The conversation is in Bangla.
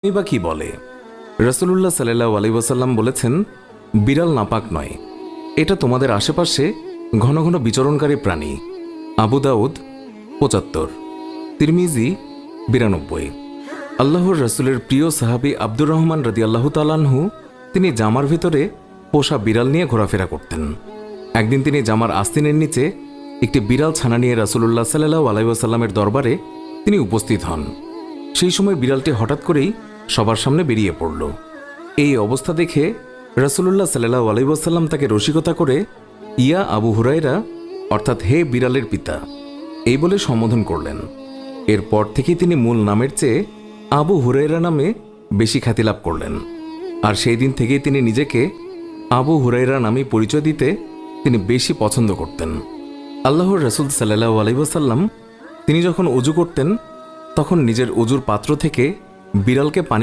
বা কি বলে? রাসূলুল্লাহ সাল্লাল্লাহু আলাইহি ওয়াসাল্লাম বলেছেন, বিড়াল নাপাক নয়, এটা তোমাদের আশেপাশে ঘন ঘন বিচরণকারী প্রাণী। আবু দাউদ ৭৫, তিরমিজি ৯২। আল্লাহর রাসূলের প্রিয় সাহাবী আব্দুর রহমান রাদিয়াল্লাহু তাআলা আনহু তিনি জামার ভিতরে পোষা বিড়াল নিয়ে ঘোরাফেরা করতেন। একদিন তিনি জামার আস্তিনের নিচে একটি বিড়াল ছানা নিয়ে রাসূলুল্লাহ সাল্লাল্লাহু আলাইহি ওয়াসাল্লামের দরবারে তিনি উপস্থিত হন। সেই সময় বিড়ালটি হঠাৎ করেই সবার সামনে বেরিয়ে পড়ল। এই অবস্থা দেখে রাসূলুল্লাহ সাল্লাল্লাহু আলাইহি ওয়াসাল্লাম তাকে রসিকতা করে ইয়া আবু হুরায়রা, অর্থাৎ হে বিড়ালের পিতা, এই বলে সম্বোধন করলেন। এরপর থেকেই তিনি মূল নামের চেয়ে আবু হুরায়রা নামে বেশি খ্যাতি লাভ করলেন। আর সেই দিন থেকেই তিনি নিজেকে আবু হুরায়রা নামে পরিচয় দিতে তিনি বেশি পছন্দ করতেন। আল্লাহর রাসূল সাল্লাল্লাহু আলাইহি ওয়াসাল্লাম তিনি যখন ওযু করতেন তখন নিজের ওযুর পাত্র থেকে বিড়ালকে পানি